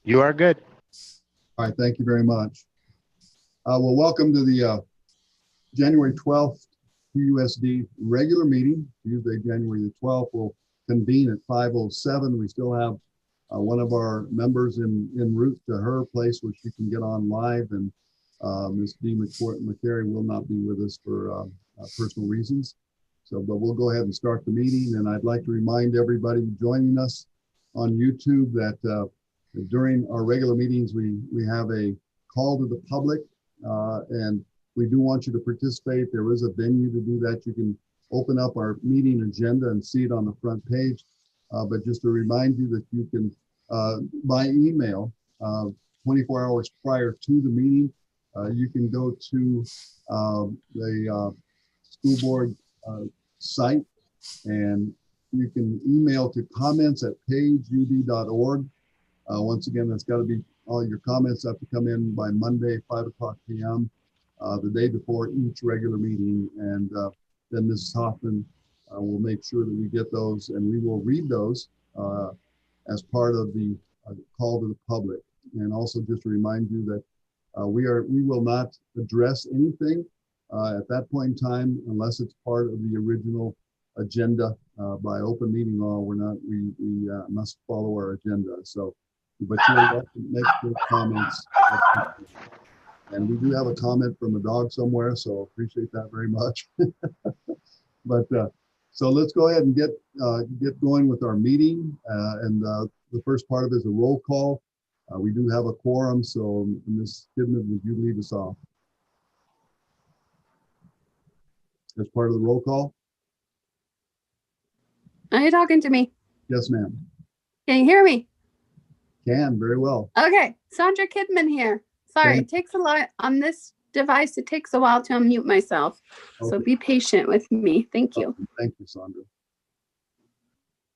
You are good. All right, thank you very much. Well, welcome to the January 12th PUSD regular meeting. Tuesday, January the 12th. We'll convene at 5:07. We still have one of our members en route to her place where she can get on live, and Ms. Dee McCary will not be with us for personal reasons. So, but we'll go ahead and start the meeting. And I'd like to remind everybody joining us on YouTube that during our regular meetings, we have a call to the public, and we do want you to participate. There is a venue to do that. You can open up our meeting agenda and see it on the front page. But just to remind you that you can, by email, 24 hours prior to the meeting, you can go to the school board site, and you can email to comments@pageud.org. Once again, that's got to be, all your comments have to come in by Monday, 5:00 p.m., the day before each regular meeting. And then Mrs. Hoffman will make sure that we get those, and we will read those as part of the call to the public. And also just to remind you that we will not address anything at that point in time unless it's part of the original agenda. By open meeting law, we must follow our agenda. So, but you're welcome to make those comments. And we do have a comment from a dog somewhere, so appreciate that very much. But so let's go ahead and get going with our meeting. And the first part of it is a roll call. We do have a quorum, so Ms. Kidman, would you lead us off? As part of the roll call? Are you talking to me? Yes, ma'am. Can you hear me? Can, very well. Okay, Sandra Kidman here. Sorry, Okay. It takes a lot on this device. It takes a while to unmute myself. So Okay. be patient with me. Thank you. Thank you, Sandra.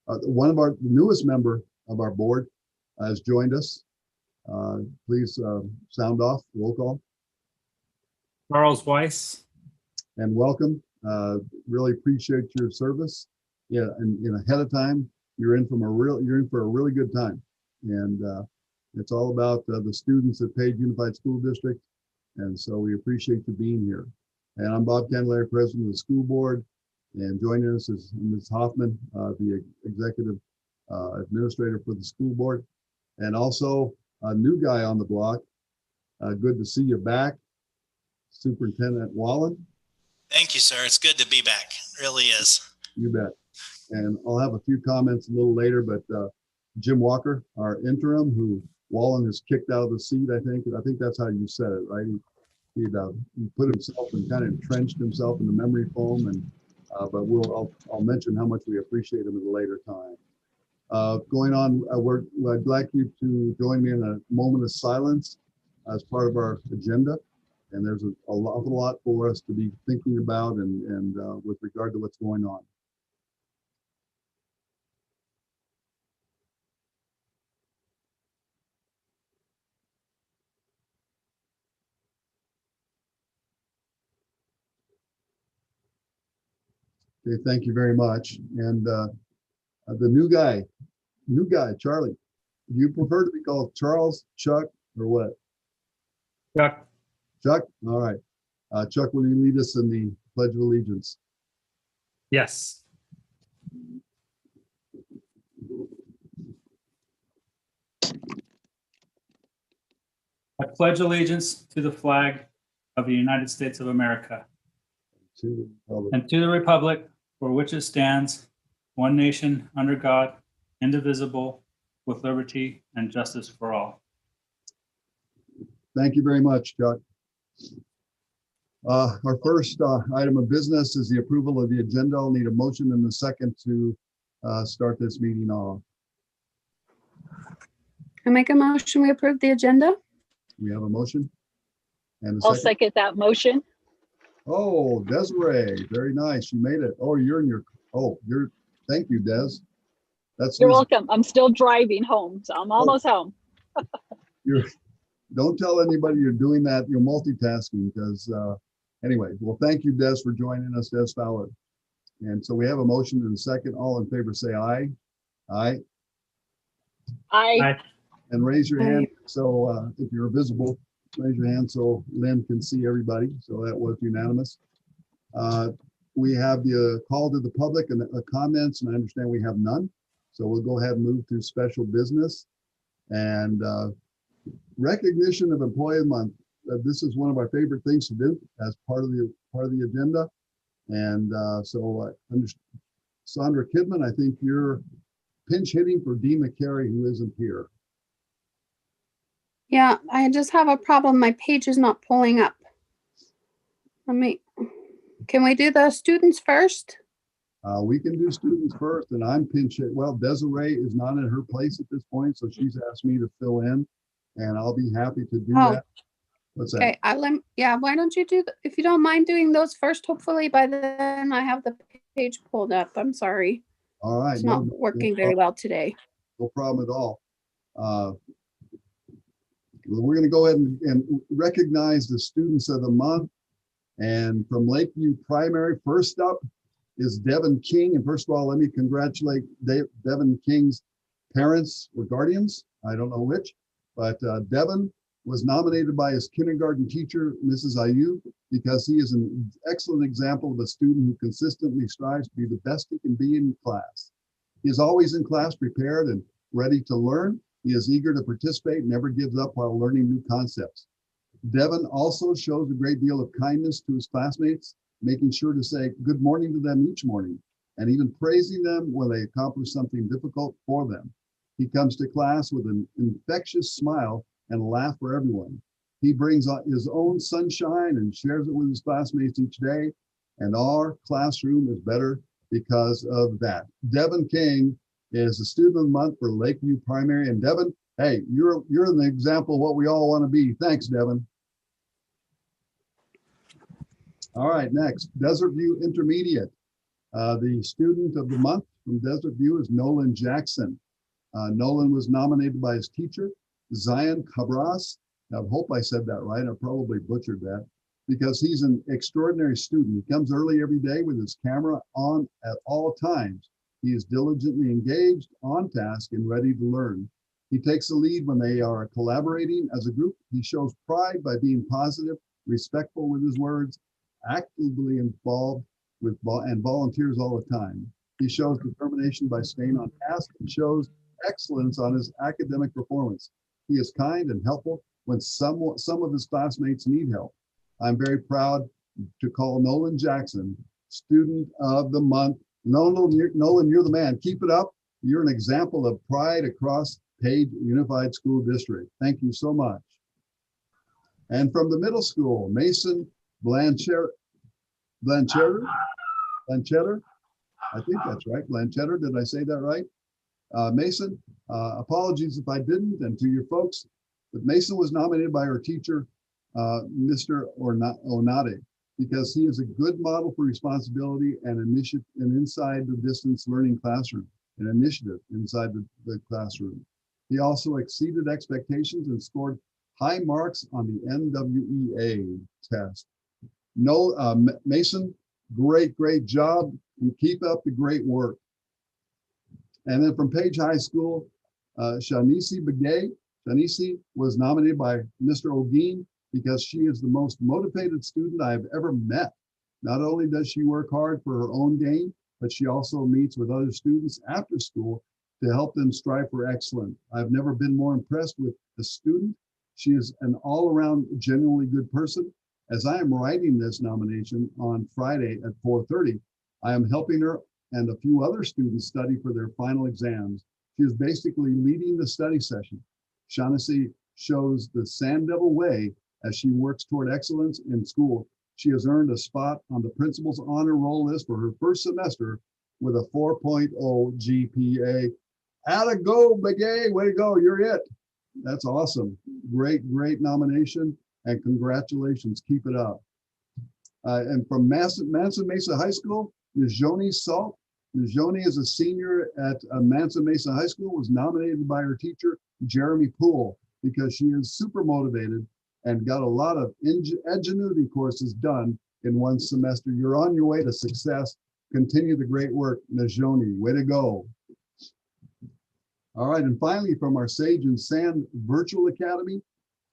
One of the newest member of our board has joined us. Please sound off, roll call. Charles Weiss. And welcome. Really appreciate your service. Yeah, and ahead of time, you're in for a really good time. And it's all about the students at Page Unified School District. And so we appreciate you being here. And I'm Bob Candelaria, president of the school board. And joining us is Ms. Hoffman, the executive administrator for the school board. And also a new guy on the block. Good to see you back, Superintendent Wallen. Thank you, sir. It's good to be back. It really is. You bet. And I'll have a few comments a little later, but Jim Walker, our interim, who Wallen has kicked out of the seat, I think that's how you said it, right? He put himself and kind of entrenched himself in the memory foam, and but I'll mention how much we appreciate him at a later time. Going on, I'd like you to join me in a moment of silence as part of our agenda. And there's an awful lot for us to be thinking about and with regard to what's going on. Okay, thank you very much. And the new guy, Charlie, do you prefer to be called Charles, Chuck, or what? Chuck. Chuck, all right. Chuck, will you lead us in the Pledge of Allegiance? Yes. I pledge allegiance to the flag of the United States of America and to the republic for which it stands, one nation under God, indivisible, with liberty and justice for all. Thank you very much, Chuck. Our first item of business is the approval of the agenda. I'll need a motion and a second to start this meeting off. I make a motion, we approve the agenda. We have a motion and a I'll second. second that motion. Oh, Desiree, very nice. You made it. Oh, thank you, Des. You're welcome. I'm still driving home, so I'm almost home. Don't tell anybody you're doing that. You're multitasking because anyway, well, thank you, Des, for joining us, Des Fowler. And so we have a motion and a second. All in favor, say aye. Aye. Aye. And raise your hand. So if you're visible, raise your hand so Lynn can see everybody. So that was unanimous. We have the call to the public and comments, and I understand we have none. So we'll go ahead and move to special business and recognition of Employee Month. This is one of our favorite things to do as part of the agenda. And Sandra Kidman, I think you're pinch hitting for Dee McCary, who isn't here. Yeah, I just have a problem. My page is not pulling up. Can we do the students first? We can do students first, and I'm pinch hit. Well, Desiree is not in her place at this point, so she's asked me to fill in, and I'll be happy to do that. What's that? Okay, why don't you do, if you don't mind doing those first, hopefully by then I have the page pulled up. I'm sorry. All right. It's not working very well today. No problem at all. We're going to go ahead and recognize the students of the month. And from Lakeview Primary, first up is Devin King. And first of all, let me congratulate Devin King's parents or guardians. I don't know which, but Devin was nominated by his kindergarten teacher, Mrs. Ayu, because he is an excellent example of a student who consistently strives to be the best he can be in class. He is always in class prepared and ready to learn. He is eager to participate, never gives up while learning new concepts. Devin also shows a great deal of kindness to his classmates, making sure to say good morning to them each morning, and even praising them when they accomplish something difficult for them. He comes to class with an infectious smile and a laugh for everyone. He brings out his own sunshine and shares it with his classmates each day, and our classroom is better because of that. Devin King is the student of the month for Lakeview Primary. And Devin, hey, you're an example of what we all want to be. Thanks, Devin. All right, next, Desert View Intermediate. The student of the month from Desert View is Nolan Jackson. Nolan was nominated by his teacher, Zion Cabras. I hope I said that right. I probably butchered that, because he's an extraordinary student. He comes early every day with his camera on at all times. He is diligently engaged, on task, and ready to learn. He takes the lead when they are collaborating as a group. He shows pride by being positive, respectful with his words, actively involved with and volunteers all the time. He shows determination by staying on task and shows excellence on his academic performance. He is kind and helpful when some of his classmates need help. I'm very proud to call Nolan Jackson Student of the Month. Nolan, you're the man. Keep it up. You're an example of pride across Page Unified School District. Thank you so much. And from the middle school, Mason Blanchetter. I think that's right. Blanchetter, did I say that right? Mason, apologies if I didn't, and to your folks, but Mason was nominated by her teacher, Mr. Onade, because he is a good model for responsibility and initiative inside the distance learning classroom, an initiative inside the classroom. He also exceeded expectations and scored high marks on the NWEA test. Mason, great job, and keep up the great work. And then from Page High School, Shanisi Begay. Shanisi was nominated by Mr. Ogeen because she is the most motivated student I've ever met. Not only does she work hard for her own gain, but she also meets with other students after school to help them strive for excellence. I've never been more impressed with the student. She is an all-around genuinely good person. As I am writing this nomination on Friday at 4:30, I am helping her and a few other students study for their final exams. She is basically leading the study session. Shaughnessy shows the Sand Devil way as she works toward excellence in school. She has earned a spot on the principal's honor roll list for her first semester with a 4.0 GPA. Atta go, Begay, way to go, you're it. That's awesome. Great nomination, and congratulations, keep it up. And from Manson Mesa High School, Nijoni Salt. Nijoni is a senior at Manson Mesa High School, was nominated by her teacher, Jeremy Poole, because she is super motivated and got a lot of ingenuity courses done in one semester. You're on your way to success. Continue the great work, Nijoni, way to go. All right, and finally, from our Sage and Sand Virtual Academy,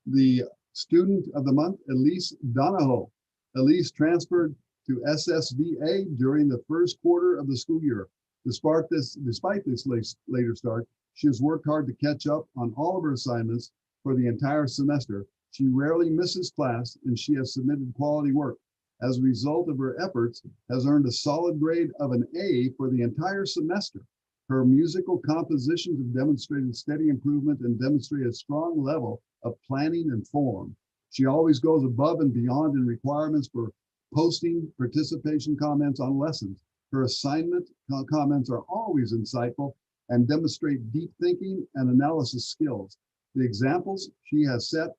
the student of the month, Elise Donahoe. Elise transferred to SSVA during the first quarter of the school year. Despite this later start, she has worked hard to catch up on all of her assignments for the entire semester. She rarely misses class, and she has submitted quality work. As a result of her efforts, has earned a solid grade of an A for the entire semester. Her musical compositions have demonstrated steady improvement and demonstrate a strong level of planning and form. She always goes above and beyond in requirements for posting participation comments on lessons. Her assignment comments are always insightful and demonstrate deep thinking and analysis skills. The examples she has set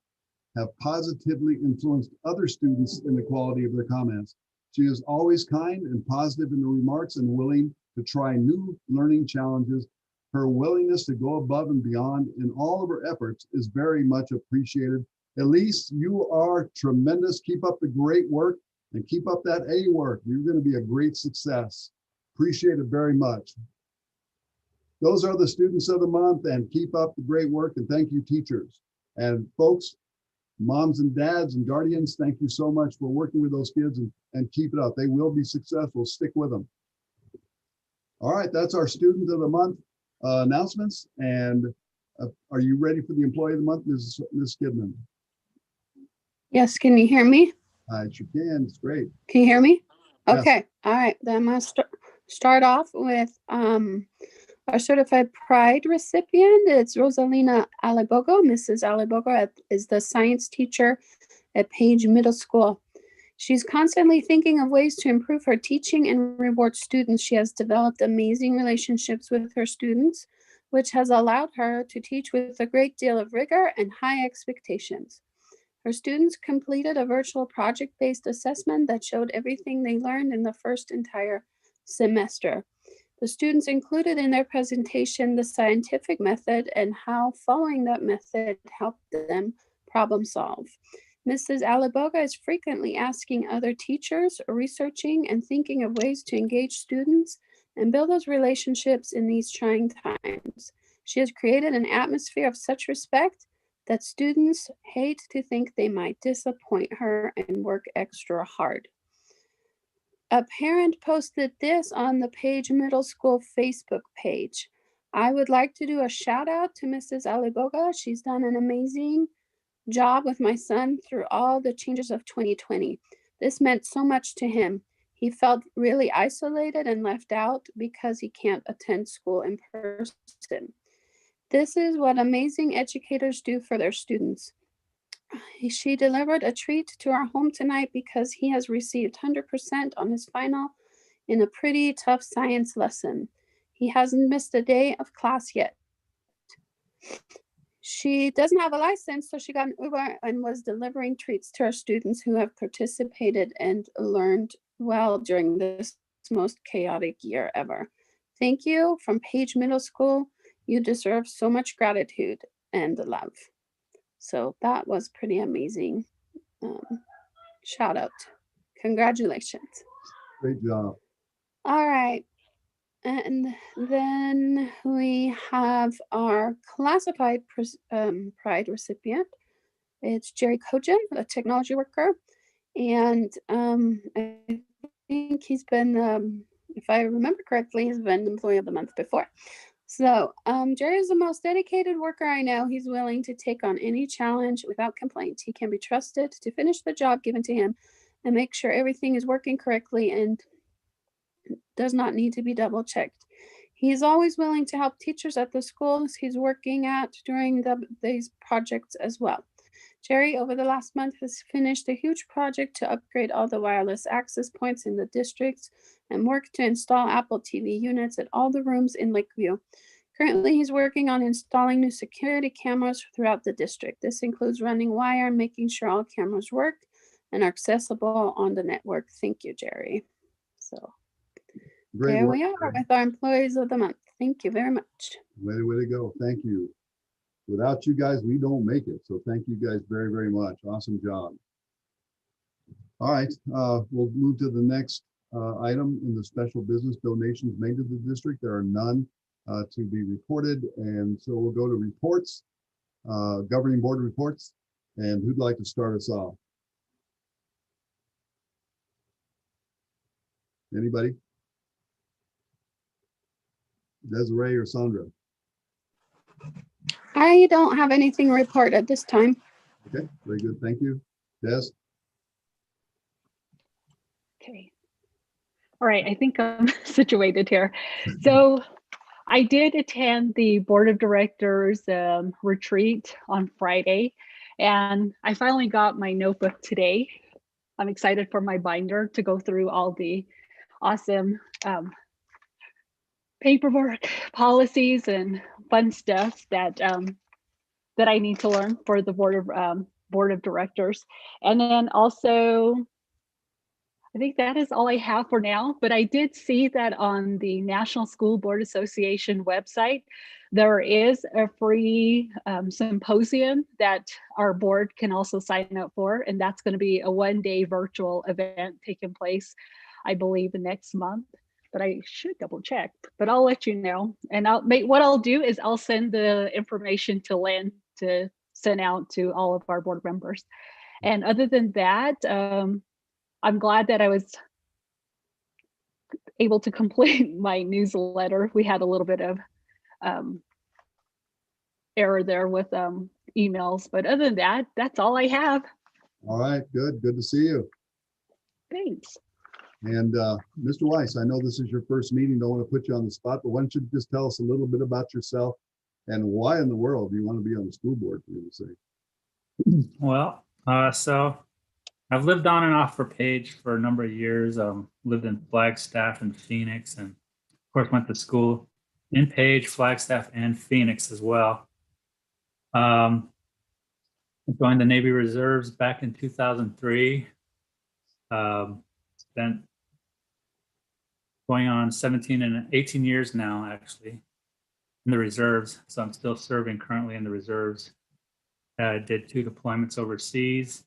have positively influenced other students in the quality of their comments. She is always kind and positive in her remarks and willing to try new learning challenges. Her willingness to go above and beyond in all of her efforts is very much appreciated. Elise, you are tremendous. Keep up the great work and keep up that A work. You're going to be a great success. Appreciate it very much. Those are the students of the month, and keep up the great work, and thank you, teachers. And folks, moms and dads and guardians, thank you so much for working with those kids and keep it up. They will be successful. Stick with them. All right, that's our student of the month announcements. And are you ready for the employee of the month, Ms. Kidman? Yes, can you hear me? I sure can. It's great. Can you hear me? Yes. Okay, all right. Then I'm gonna start off with our certified pride recipient. It's Rosalina Alibogo. Mrs. Alibogo is the science teacher at Page Middle School. She's constantly thinking of ways to improve her teaching and reward students. She has developed amazing relationships with her students, which has allowed her to teach with a great deal of rigor and high expectations. Her students completed a virtual project-based assessment that showed everything they learned in the first entire semester. The students included in their presentation the scientific method and how following that method helped them problem solve. Mrs. Aliboga is frequently asking other teachers, researching, and thinking of ways to engage students and build those relationships in these trying times. She has created an atmosphere of such respect that students hate to think they might disappoint her and work extra hard. A parent posted this on the Page Middle School Facebook page. I would like to do a shout out to Mrs. Aliboga. She's done an amazing job with my son through all the changes of 2020. This meant so much to him. He felt really isolated and left out because he can't attend school in person. This is what amazing educators do for their students. She delivered a treat to our home tonight because he has received 100% on his final in a pretty tough science lesson. He hasn't missed a day of class yet. She doesn't have a license, so she got an Uber and was delivering treats to our students who have participated and learned well during this most chaotic year ever. Thank you from Page Middle School. You deserve so much gratitude and love. So that was pretty amazing. Shout out. Congratulations. Great job. All right. And then we have our classified pride recipient. It's Jerry Kojin, a technology worker. And I think he's been, if I remember correctly, he's been Employee of the Month before. So Jerry is the most dedicated worker I know. He's willing to take on any challenge without complaint. He can be trusted to finish the job given to him and make sure everything is working correctly and does not need to be double checked. He is always willing to help teachers at the schools he's working at during these projects as well. Jerry, over the last month, has finished a huge project to upgrade all the wireless access points in the districts and worked to install Apple TV units at all the rooms in Lakeview. Currently, he's working on installing new security cameras throughout the district. This includes running wire and making sure all cameras work and are accessible on the network. Thank you, Jerry. So Great there work, we are Jerry. with our Employees of the Month. Thank you very much. Way to go. Thank you. Without you guys, we don't make it. So thank you guys very, very much. Awesome job. All right, we'll move to the next item in the special business donations made to the district. There are none. to be reported. And so we'll go to reports, governing board reports. And who'd like to start us off? Anybody? Desiree or Sandra? I don't have anything to report at this time. Okay, very good. Thank you. Des? Okay. All right, I think I'm situated here. So I did attend the board of directors retreat on Friday, and I finally got my notebook today. I'm excited for my binder to go through all the awesome paperwork, policies, and fun stuff that that I need to learn for the board of directors. And then also, I think that is all I have for now, but I did see that on the National School Board Association website, there is a free symposium that our board can also sign up for. And that's going to be a one-day virtual event taking place, I believe, next month. But I should double check, but I'll let you know. And what I'll do is I'll send the information to Lynn to send out to all of our board members. And other than that, I'm glad that I was able to complete my newsletter. We had a little bit of error there with emails, but other than that, that's all I have. All right, good. Good to see you. Thanks. And Mr. Weiss, I know this is your first meeting. Don't want to put you on the spot, but why don't you just tell us a little bit about yourself and why in the world do you want to be on the school board, for you to say? Well, so I've lived on and off for Page for a number of years. Lived in Flagstaff and Phoenix, and of course went to school in Page, Flagstaff, and Phoenix as well. I joined the Navy Reserves back in 2003. Spent going on 17 and 18 years now, actually, in the reserves. So I'm still serving currently in the reserves. I did 2 deployments overseas.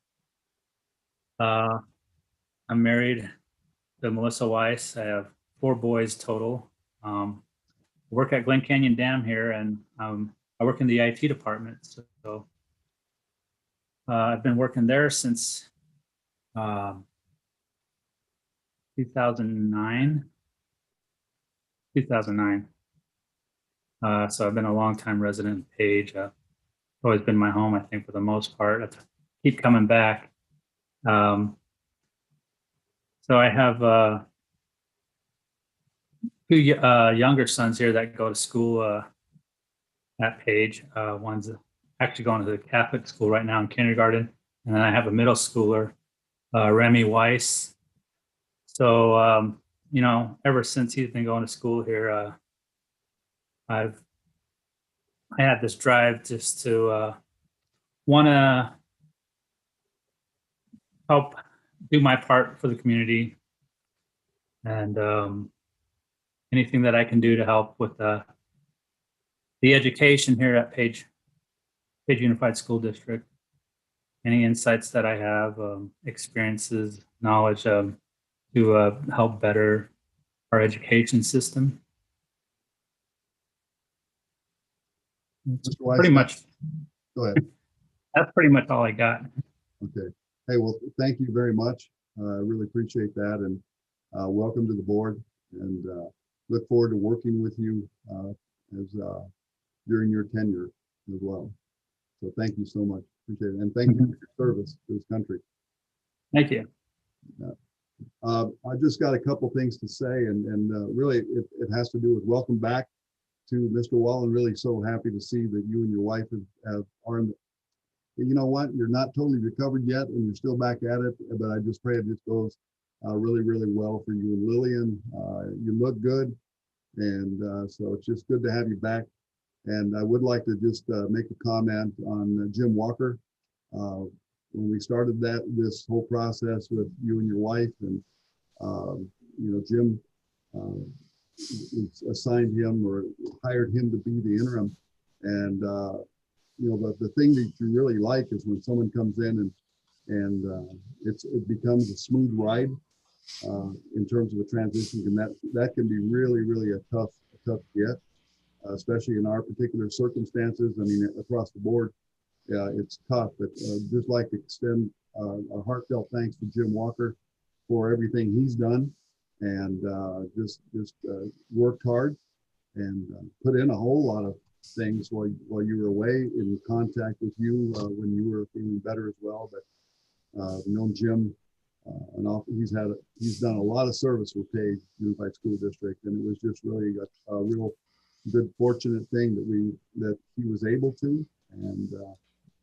I'm married to Melissa Weiss. I have 4 boys total. I work at Glen Canyon Dam here, and I work in the IT department. So I've been working there since 2009. So I've been a longtime resident of Page. Always been my home, I think, for the most part. I keep coming back. So I have 2 younger sons here that go to school at Page. One's actually going to the Catholic school right now in kindergarten. And then I have a middle schooler, Remy Weiss. So, you know, ever since he's been going to school here, I had this drive just to want to help do my part for the community, and anything that I can do to help with the education here at Page Unified School District. Any insights that I have, experiences, knowledge to help better our education system. Mr. Weiss, Pretty much. go ahead. That's pretty much all I got. Okay. Hey, well, thank you very much. I really appreciate that, and welcome to the board, and look forward to working with you as during your tenure as well. So thank you so much. Appreciate it, and thank you for your service to this country. Thank you. I just got a couple things to say, and really it has to do with welcome back to Mr. Wallen. Really so happy to see that you and your wife are in the, you know what, you're not totally recovered yet and you're still back at it, but I just pray it just goes really, really well for you and Lillian. You look good, and so it's just good to have you back. And I would like to just make a comment on Jim Walker. When we started this whole process with you and your wife, and you know, Jim assigned him or hired him to be the interim, and you know, but the thing that you really like is when someone comes in and it becomes a smooth ride in terms of a transition, and that can be really, really a tough get. especially in our particular circumstances. I mean, across the board, it's tough, but just like to extend a heartfelt thanks to Jim Walker for everything he's done, and just worked hard and put in a whole lot of things while you were away, in contact with you when you were feeling better as well. But known Jim, he's done a lot of service for Page Unified School District, and it was just really a real good fortunate thing that he was able to. And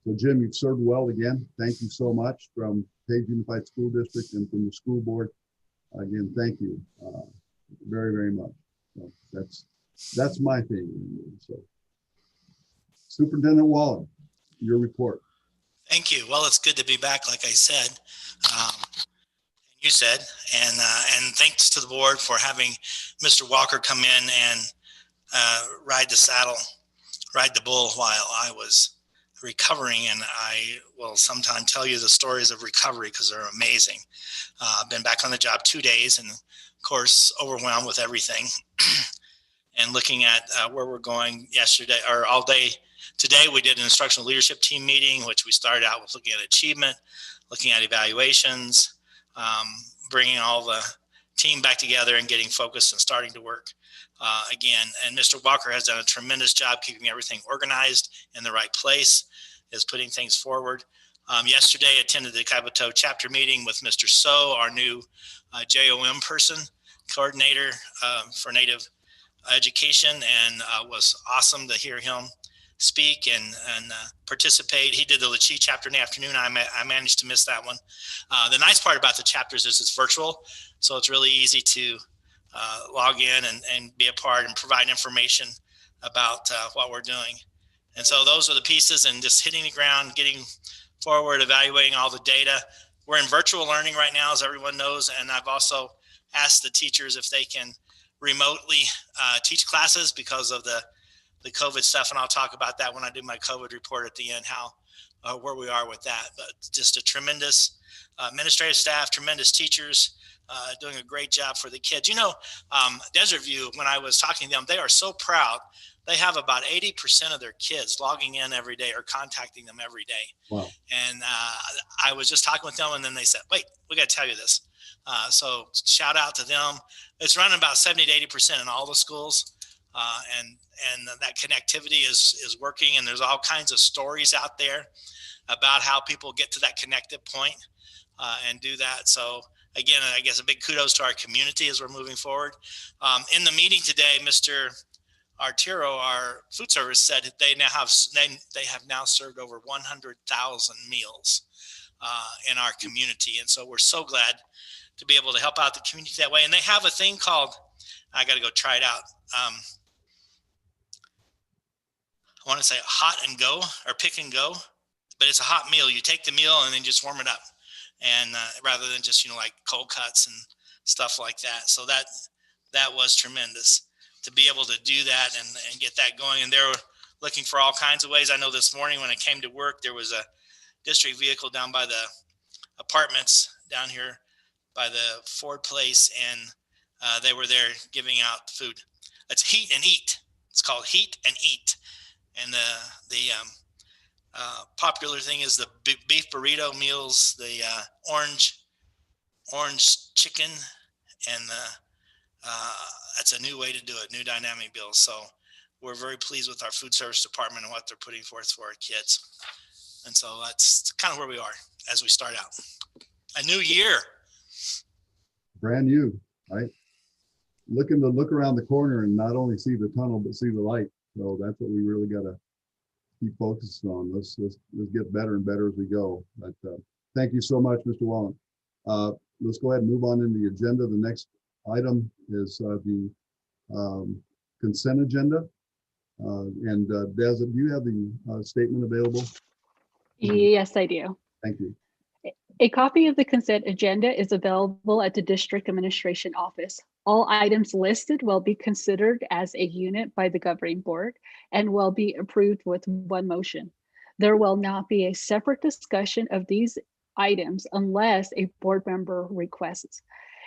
so Jim, you've served well again. Thank you so much from Page Unified School District and from the school board. Again, thank you very, very much. So that's my thing. So Superintendent Wallen, your report. Thank you. Well, it's good to be back, like I said. You said, and thanks to the board for having Mr. Walker come in and ride the bull while I was recovering. And I will sometime tell you the stories of recovery because they're amazing. I've been back on the job 2 days and, of course, overwhelmed with everything. And looking at where we're going yesterday or all day today, we did an instructional leadership team meeting, which we started out with looking at achievement, looking at evaluations, bringing all the team back together and getting focused and starting to work again. And Mr. Walker has done a tremendous job keeping everything organized in the right place, is putting things forward. Yesterday, attended the Kabuto chapter meeting with Mr. So, our new JOM person, coordinator for Native Education, and was awesome to hear him speak and participate. He did the Lachi chapter in the afternoon. I managed to miss that one. The nice part about the chapters is it's virtual, so it's really easy to log in and be a part and provide information about what we're doing. And so those are the pieces, and just hitting the ground, getting forward, evaluating all the data. We're in virtual learning right now, as everyone knows, and I've also asked the teachers if they can remotely teach classes because of the COVID stuff, and I'll talk about that when I do my COVID report at the end, how where we are with that. But just a tremendous administrative staff, tremendous teachers, doing a great job for the kids. You know, Desert View, when I was talking to them, they are so proud. They have about 80% of their kids logging in every day or contacting them every day. Wow. And I was just talking with them, and then they said, wait, we got to tell you this. So shout out to them. It's running about 70 to 80% in all the schools. And that connectivity is working, and there's all kinds of stories out there about how people get to that connected point and do that. So again, I guess a big kudos to our community as we're moving forward. In the meeting today, Mr. Arturo, our food service, said they have now served over 100,000 meals in our community, and so we're so glad to be able to help out the community that way. And they have a thing called, I got to go try it out. I want to say hot and go or pick and go, but it's a hot meal. You take the meal and then just warm it up, and rather than just like cold cuts and stuff like that. So that was tremendous to be able to do that and get that going. And they're looking for all kinds of ways. I know this morning when I came to work, there was a district vehicle down by the apartments down here by the Ford place, and they were there giving out food. It's Heat and Eat. It's called Heat and Eat. And the popular thing is the beef burrito meals, the orange chicken, and that's a new way to do it, new dynamic meals. So we're very pleased with our food service department and what they're putting forth for our kids. And so that's kind of where we are as we start out. A new year. Brand new, right? Looking to look around the corner and not only see the tunnel, but see the light. So that's what we really got to keep focused on. Let's get better and better as we go. But thank you so much, Mr. Wallen. Let's go ahead and move on into the agenda. The next item is the consent agenda. And Des, do you have the statement available? Yes, I do. Thank you. A copy of the consent agenda is available at the district administration office. All items listed will be considered as a unit by the governing board and will be approved with one motion. There will not be a separate discussion of these items unless a board member requests.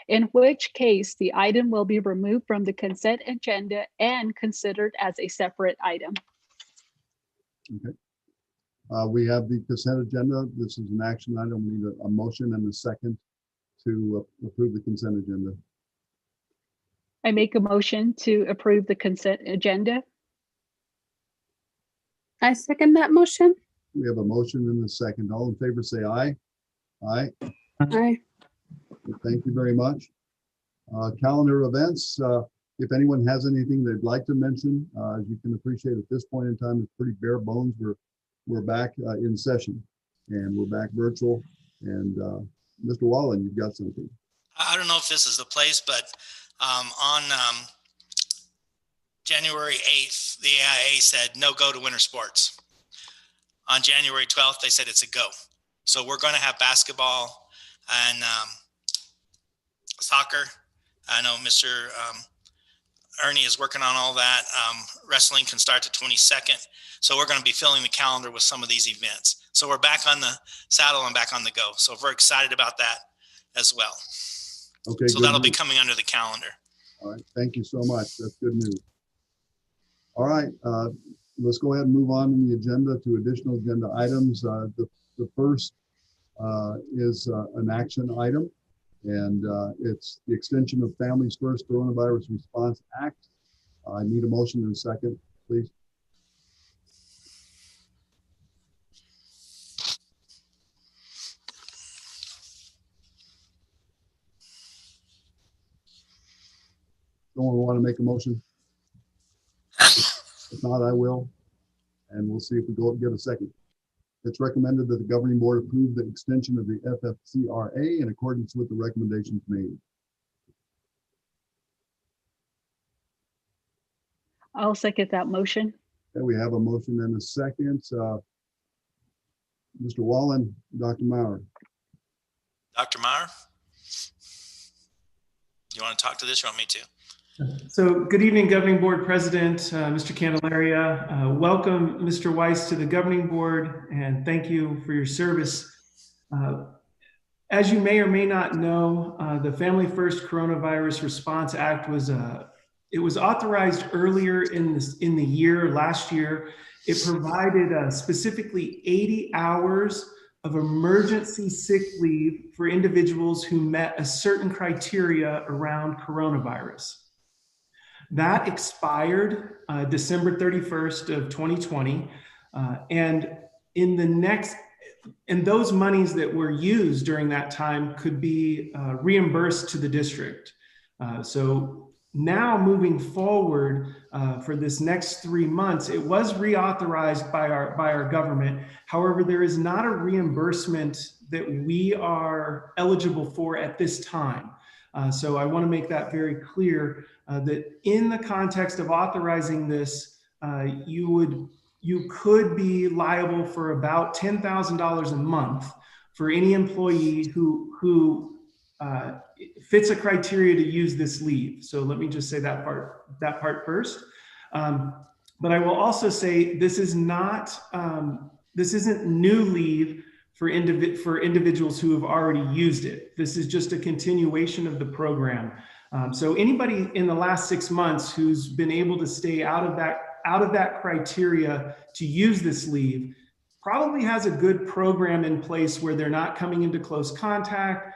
in which case the item will be removed from the consent agenda and considered as a separate item. We have the consent agenda. This is an action item. We need a motion and a second to approve the consent agenda. I make a motion to approve the consent agenda. I second that motion. We have a motion and a second. All in favor, say aye. Aye. Aye. Thank you very much. Calendar events. If anyone has anything they'd like to mention, as you can appreciate at this point in time, it's pretty bare bones. We're back in session and we're back virtual. And Mr. Wallen, you've got something. I don't know if this is the place, but on January 8th, the AIA said no go to winter sports. On January 12th, they said it's a go. So we're going to have basketball and soccer. I know Mr. Ernie is working on all that. Wrestling can start the 22nd. So we're going to be filling the calendar with some of these events. So we're back on the saddle and back on the go. So we're excited about that as well. Okay. So that'll be coming under the calendar. All right. Thank you so much. That's good news. All right. Let's go ahead and move on in the agenda to additional agenda items. The first is an action item, and it's the extension of Families First Coronavirus Response Act. I need a motion in a second, please. Someone want to make a motion? If not, I will. And we'll see if we go get a second. It's recommended that the governing board approve the extension of the FFCRA in accordance with the recommendations made. I'll second that motion. Okay, we have a motion and a second. Mr. Wallen, Dr. Maurer. Dr. Meyer, you want to talk to this? You want me to? So good evening, Governing Board President, Mr. Candelaria. Welcome, Mr. Weiss, to the Governing Board, and thank you for your service. As you may or may not know, the Family First Coronavirus Response Act was authorized earlier in the year, last year. It provided specifically 80 hours of emergency sick leave for individuals who met a certain criteria around coronavirus. That expired December 31st of 2020. And those monies that were used during that time could be reimbursed to the district. So now moving forward for this next 3 months, it was reauthorized by our government. However, there is not a reimbursement that we are eligible for at this time. So I want to make that very clear that in the context of authorizing this, you could be liable for about $10,000 a month for any employee who fits a criteria to use this leave. So let me just say that part first. But I will also say this isn't new leave for individuals who have already used it. This is just a continuation of the program. So anybody in the last 6 months who's been able to stay out of that criteria to use this leave probably has a good program in place where they're not coming into close contact.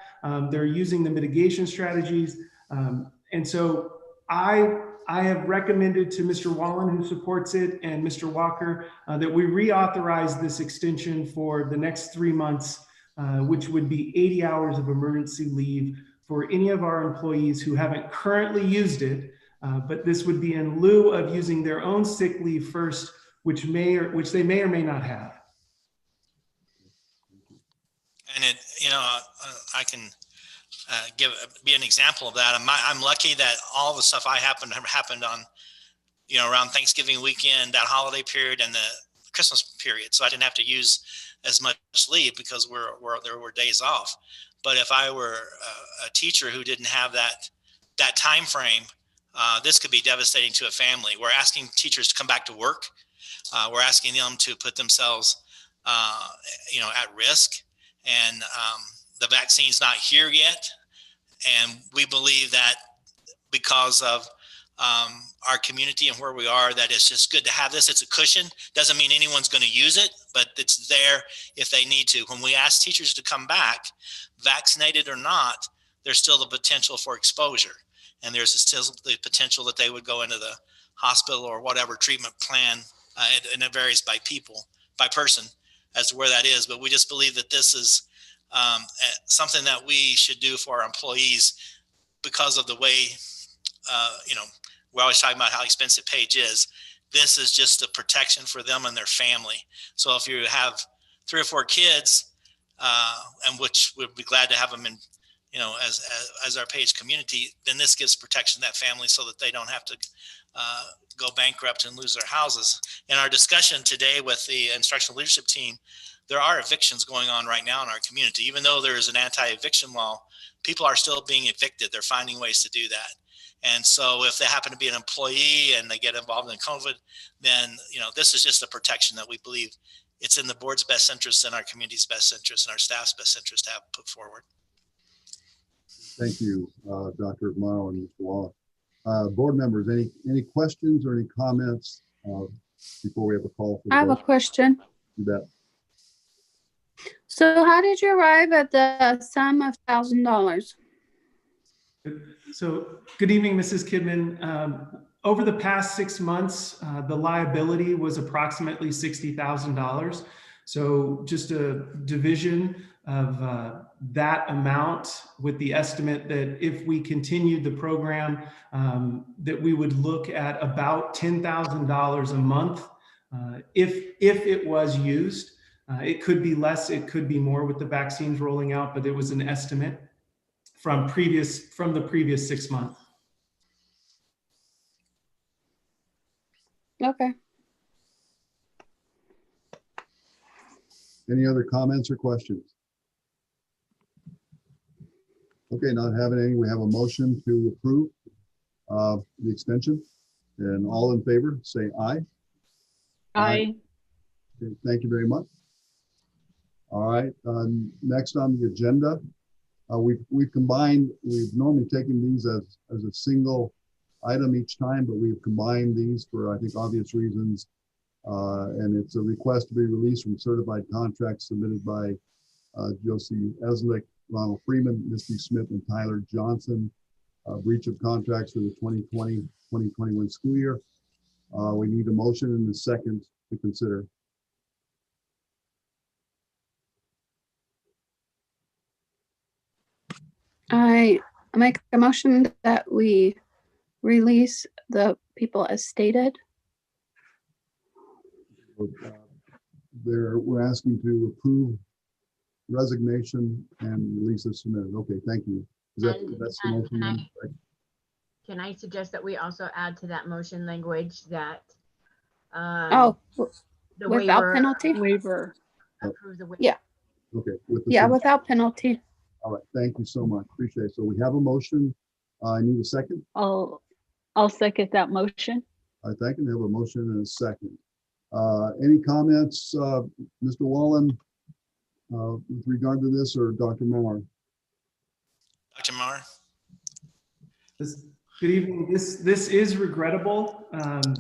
They're using the mitigation strategies. And so I have recommended to Mr. Wallen, who supports it, and Mr. Walker, that we reauthorize this extension for the next 3 months, which would be 80 hours of emergency leave for any of our employees who haven't currently used it, but this would be in lieu of using their own sick leave first, which they may or may not have. And I can be an example of that. I'm lucky that all the stuff happened on, around Thanksgiving weekend, that holiday period, and the Christmas period. So I didn't have to use as much leave because there were days off. But if I were a teacher who didn't have that time frame, this could be devastating to a family. We're asking teachers to come back to work. We're asking them to put themselves, at risk. And the vaccine's not here yet. And we believe that because of our community and where we are, that it's just good to have this. It's a cushion. Doesn't mean anyone's going to use it, but it's there if they need to. When we ask teachers to come back, vaccinated or not, there's still the potential for exposure. And there's still the potential that they would go into the hospital or whatever treatment plan, and it varies by people, by person, as to where that is. But we just believe that this is something that we should do for our employees because of the way, we're always talking about how expensive Page is. This is just a protection for them and their family. So if you have 3 or 4 kids, and which we'd be glad to have them in, as our Page community, then this gives protection to that family so that they don't have to go bankrupt and lose their houses. In our discussion today with the instructional leadership team, there are evictions going on right now in our community. Even though there is an anti-eviction law, people are still being evicted. They're finding ways to do that. And so if they happen to be an employee and they get involved in COVID, then, this is just a protection that we believe it's in the board's best interest and our community's best interest and our staff's best interest to have put forward. Thank you, Dr. Morrow and Mr. Wallace. Board members, any questions or any comments before we have a call for the I have a vote? question. You bet. So how did you arrive at the sum of $1,000? So good evening, Mrs. Kidman. Over the past 6 months, the liability was approximately $60,000. So just a division of that amount with the estimate that if we continued the program, that we would look at about $10,000 a month if it was used. It could be less, it could be more with the vaccines rolling out, but it was an estimate from the previous 6 months. Okay. Any other comments or questions? Okay, not having any, we have a motion to approve the extension. And all in favor, say aye. Aye. Okay, thank you very much. All right, next on the agenda, we've combined, we've normally taken these as a single item each time, but we've combined these for, I think, obvious reasons. And it's a request to be released from certified contracts submitted by Josie Eslick, Ronald Freeman, Misty Smith, and Tyler Johnson. Breach of contracts for the 2020-2021 school year. We need a motion and a second to consider. I make a motion that we release the people as stated. We're asking to approve resignation and release as submitted. Okay, thank you. That's the motion then, right? Can I suggest that we also add to that motion language that The without waiver, penalty? Waiver. approve the waiver. Yeah. Okay. With the Yeah, same- without penalty. All right, thank you so much. Appreciate it. So we have a motion. I need a second. I'll second that motion. I thank you. We have a motion and a second. Any comments, Mr. Wallen, with regard to this, or Dr. Moore? Dr. Maher? Good evening. This is regrettable.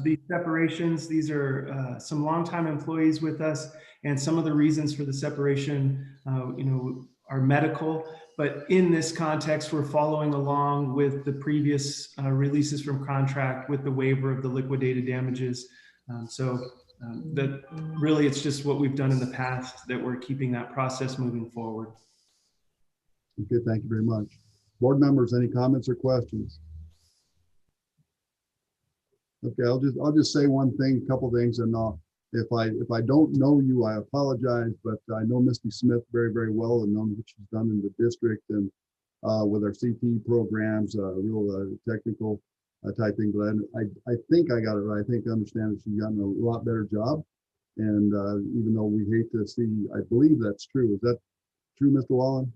These separations, these are some longtime employees with us, and some of the reasons for the separation, are medical. But in this context, we're following along with the previous releases from contract with the waiver of the liquidated damages. That really, it's just what we've done in the past that we're keeping that process moving forward. Okay, thank you very much. Board members, any comments or questions? Okay, I'll just say one thing, a couple things, and if I don't know you, I apologize, but I know Misty Smith very, very well and know what she's done in the district and with our CT programs, real technical type thing. But I think I got it right. I think I understand that she's gotten a lot better job. And even though we hate to see, I believe that's true. Is that true, Mr. Wallen?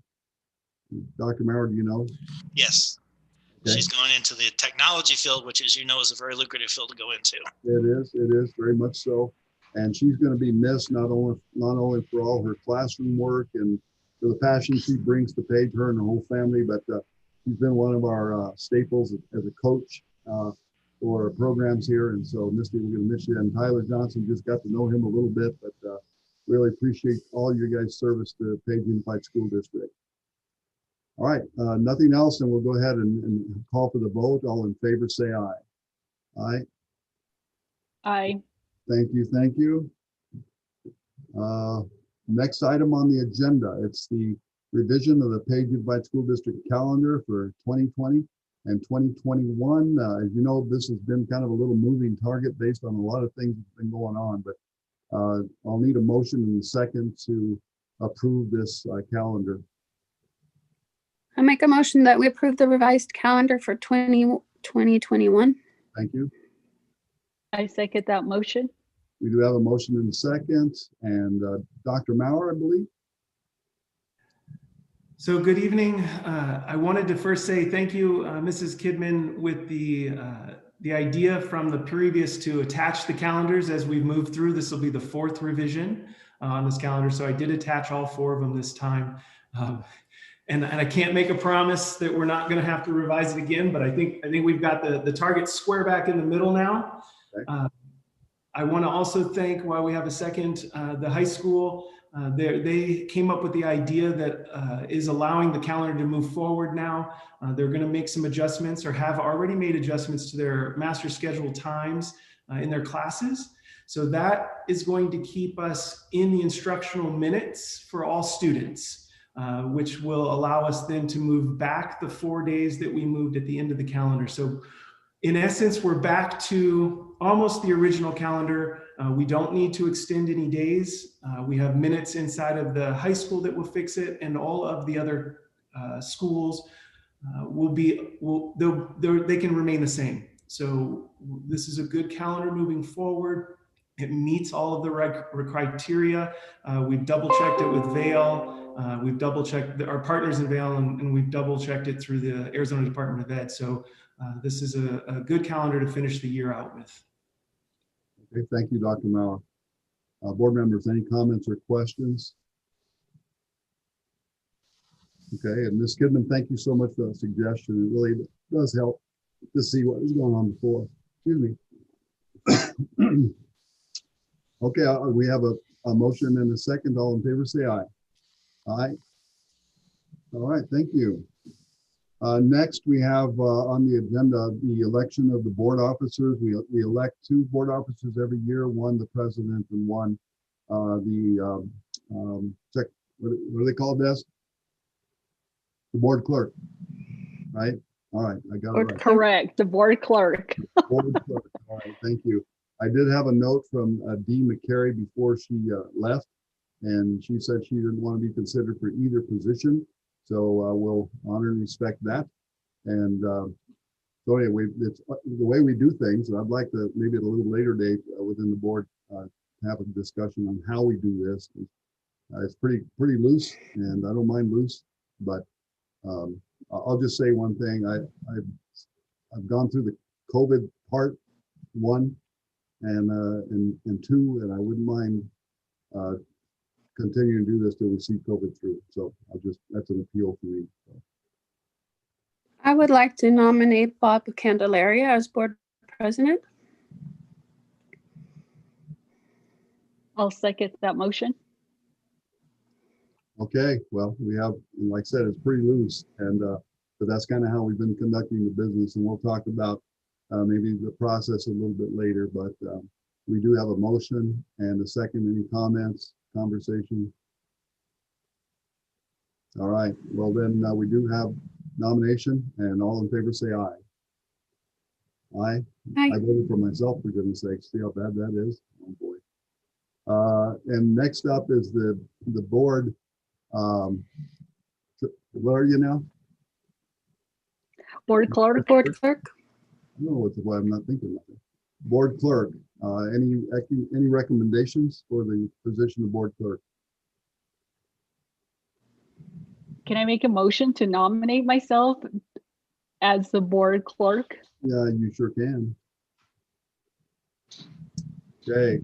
Dr. Maurer, do you know? Yes. Okay. She's going into the technology field, which, as you know, is a very lucrative field to go into. It is very much so. And she's going to be missed not only for all her classroom work and for the passion she brings to Paige, her and her whole family, but He's been one of our staples as a coach for programs here. And so, Misty, we're going to miss you. And Tyler Johnson, just got to know him a little bit, but really appreciate all your guys' service to Page Unified School District. All right, nothing else, and we'll go ahead and call for the vote. All in favor, say aye. Aye. Aye. Thank you, thank you. Next item on the agenda, it's the revision of the Page Unified School District calendar for 2020 and 2021. As you know, this has been kind of a little moving target based on a lot of things that's been going on, but I'll need a motion in a second to approve this calendar. I make a motion that we approve the revised calendar for 2021. Thank you. I second that motion. We do have a motion in a second, and Dr. Maurer, I believe. So good evening. I wanted to first say thank you, Mrs. Kidman, with the idea from the previous to attach the calendars as we've moved through. This will be the 4th revision on this calendar. So I did attach all 4 of them this time. And I can't make a promise that we're not going to have to revise it again, but I think we've got the target square back in the middle now. Okay. I want to also thank, while we have a second, the high school. They came up with the idea that is allowing the calendar to move forward now. They're going to make some adjustments, or have already made adjustments to their master schedule times in their classes. So that is going to keep us in the instructional minutes for all students. Which will allow us then to move back the 4 days that we moved at the end of the calendar. So in essence, we're back to almost the original calendar. We don't need to extend any days. We have minutes inside of the high school that will fix it, and all of the other schools they can remain the same. So this is a good calendar moving forward. It meets all of the criteria. We've double checked it with Vail. We've double checked our partners in Vail, and we've double checked it through the Arizona Department of Ed. So this is a good calendar to finish the year out with. Okay, thank you, Dr. Maurer. Board members, any comments or questions? Okay, and Ms. Kidman, thank you so much for that suggestion. It really does help to see what was going on before. Excuse me. Okay, we have a motion and a second. All in favor, say aye. Aye. All right, thank you. Next, we have on the agenda the election of the board officers. We elect 2 board officers every year, one the president and one what do they call this? The board clerk, right? All right, I got it right. Correct, the board clerk. Board clerk. All right, thank you. I did have a note from Dee McCary before she left, and she said she didn't want to be considered for either position. So we'll honor and respect that. And so anyway, it's the way we do things. And I'd like to, maybe at a little later date within the board, have a discussion on how we do this. It's pretty loose, and I don't mind loose, but I'll just say one thing. I've gone through the COVID part 1 and 2, and I wouldn't mind continuing to do this till we see COVID through. So that's an appeal for me. So. I would like to nominate Bob Candelaria as board president. I'll second that motion. Okay, well, we have, like I said, it's pretty loose, and but that's kind of how we've been conducting the business, and we'll talk about maybe the process a little bit later, but we do have a motion and a second. Any comments, conversation? All right, well then we do have nomination, and all in favor say aye. Aye. Aye. I voted for myself, for goodness sakes. See how bad that is? Oh boy. And next up is the board. Where are you now? Board clerk. Board clerk. I don't know why I'm not thinking of it. Board clerk. Any recommendations for the position of board clerk? Can I make a motion to nominate myself as the board clerk? Yeah, you sure can. Okay.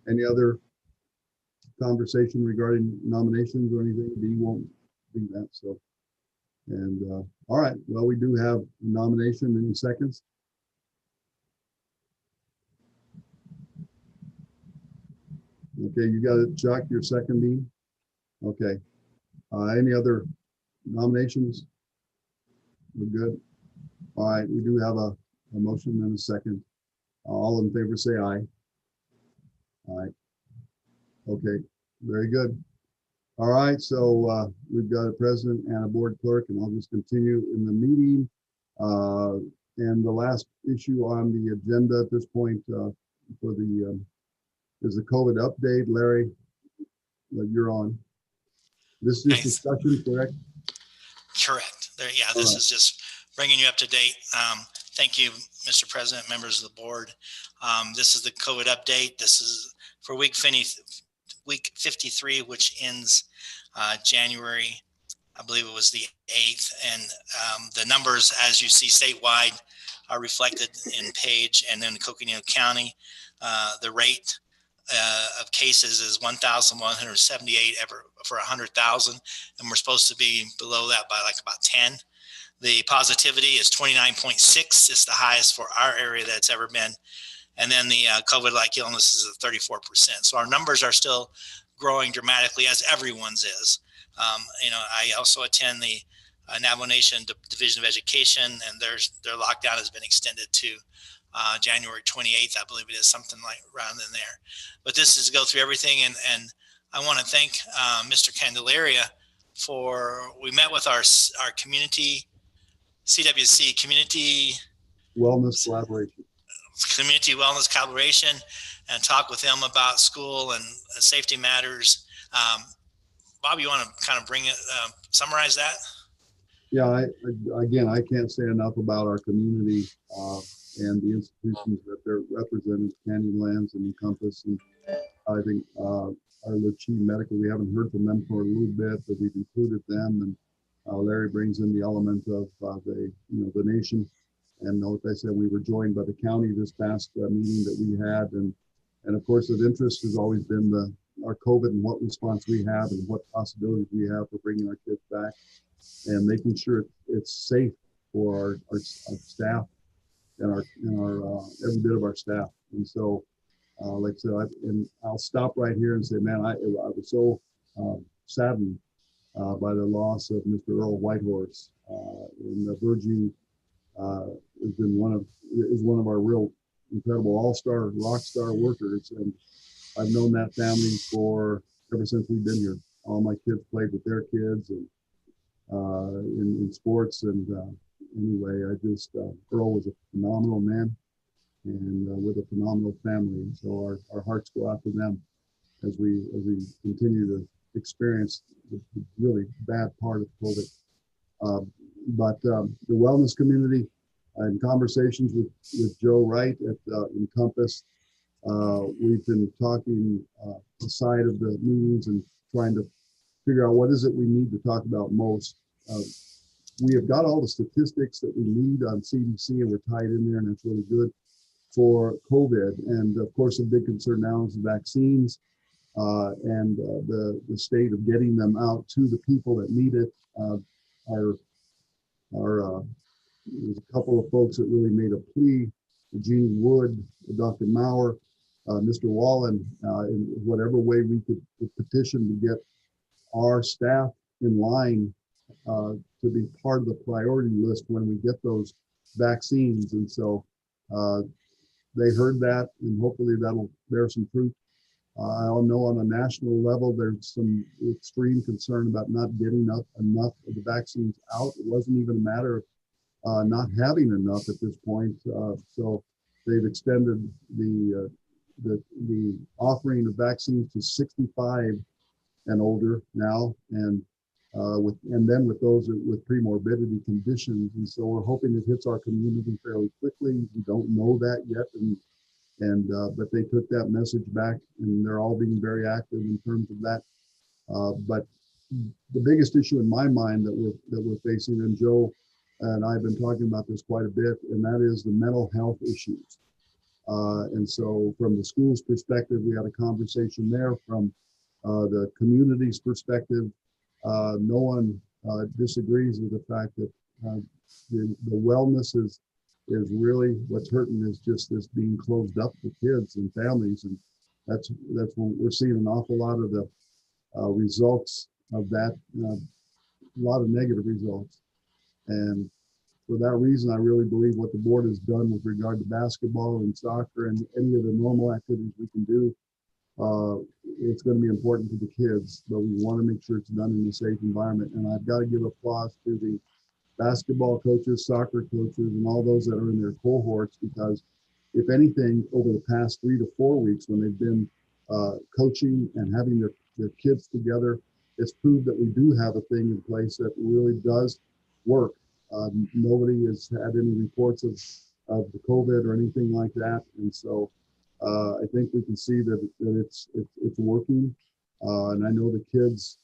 Any other conversation regarding nominations or anything? Dee won't do that. So, And all right, well, we do have a nomination. Any seconds? Okay, you got it, Chuck, your seconding. Okay. Any other nominations? We're good. All right, we do have a motion and a second. All in favor say aye. Aye. Okay, very good. All right, so we've got a president and a board clerk, and I'll just continue in the meeting. And the last issue on the agenda at this point for the is the COVID update. Larry, you're on. This is discussion, correct? Correct. There, yeah, this is just bringing you up to date. Thank you, Mr. President, members of the board. This is the COVID update. This is for week 53, which ends January, I believe it was the 8th. And the numbers, as you see statewide, are reflected in Page and then Coconino County. The rate of cases is 1,178 for 100,000, and we're supposed to be below that by like about 10. The positivity is 29.6. It's the highest for our area that's ever been. And then the COVID-like illness is at 34%. So our numbers are still growing dramatically, as everyone's is. I also attend the Navajo Nation Division of Education, and their lockdown has been extended to January 28th, I believe it is, something like around in there. But this is to go through everything, and I want to thank Mr. Candelaria we met with our community, CWC, Community Wellness Collaboration, and talk with them about school and safety matters. Bob, you want to kind of bring it, summarize that? Yeah, again, I can't say enough about our community and the institutions that they're represented, Canyonlands and Encompass. And I think our Lucie Medical, we haven't heard from them for a little bit, but we've included them. And Larry brings in the element of the nation. And like I said, we were joined by the county this past meeting that we had. And of course, of interest has always been our COVID and what response we have and what possibilities we have for bringing our kids back and making sure it's safe for our staff and our every bit of our staff. And so, like I said, I'll stop right here and say, man, I was so saddened by the loss of Mr. Earl Whitehorse. And Virgie is one of our real incredible all-star, rock star workers. And I've known that family ever since we've been here. All my kids played with their kids and in sports. And anyway, Earl was a phenomenal man and with a phenomenal family. And so our hearts go out to them as we continue to experience the really bad part of COVID. But the wellness community, in conversations with Joe Wright at Encompass, we've been talking aside of the meetings and trying to figure out what is it we need to talk about most. We have got all the statistics that we need on CDC, and we're tied in there, and that's really good for COVID. And of course, a big concern now is the vaccines and the state of getting them out to the people that need it. There's a couple of folks that really made a plea, Jean Wood, Dr. Maurer, Mr. Wallen, in whatever way we could petition to get our staff in line to be part of the priority list when we get those vaccines. And so they heard that, and hopefully that'll bear some fruit. I know on a national level, there's some extreme concern about not getting enough of the vaccines out. It wasn't even a matter of not having enough at this point. So they've extended the offering of vaccines to 65 and older now, and then with those with premorbidity conditions. And so we're hoping it hits our community fairly quickly. We don't know that yet, but they took that message back, and they're all being very active in terms of that. But the biggest issue in my mind that we're facing, and Joe and I've been talking about this quite a bit, and that is the mental health issues. And so from the school's perspective, we had a conversation there. From the community's perspective, no one disagrees with the fact that the wellness is really what's hurting, is just this being closed up to kids and families. And that's when we're seeing an awful lot of the results of that, a lot of negative results. And for that reason, I really believe what the board has done with regard to basketball and soccer and any of the normal activities we can do, it's going to be important to the kids, but we want to make sure it's done in a safe environment. And I've got to give applause to the basketball coaches, soccer coaches, and all those that are in their cohorts, because if anything, over the past 3 to 4 weeks, when they've been coaching and having their kids together, it's proved that we do have a thing in place that really does work. Nobody has had any reports of the COVID or anything like that. And so I think we can see that it's working. And I know the kids,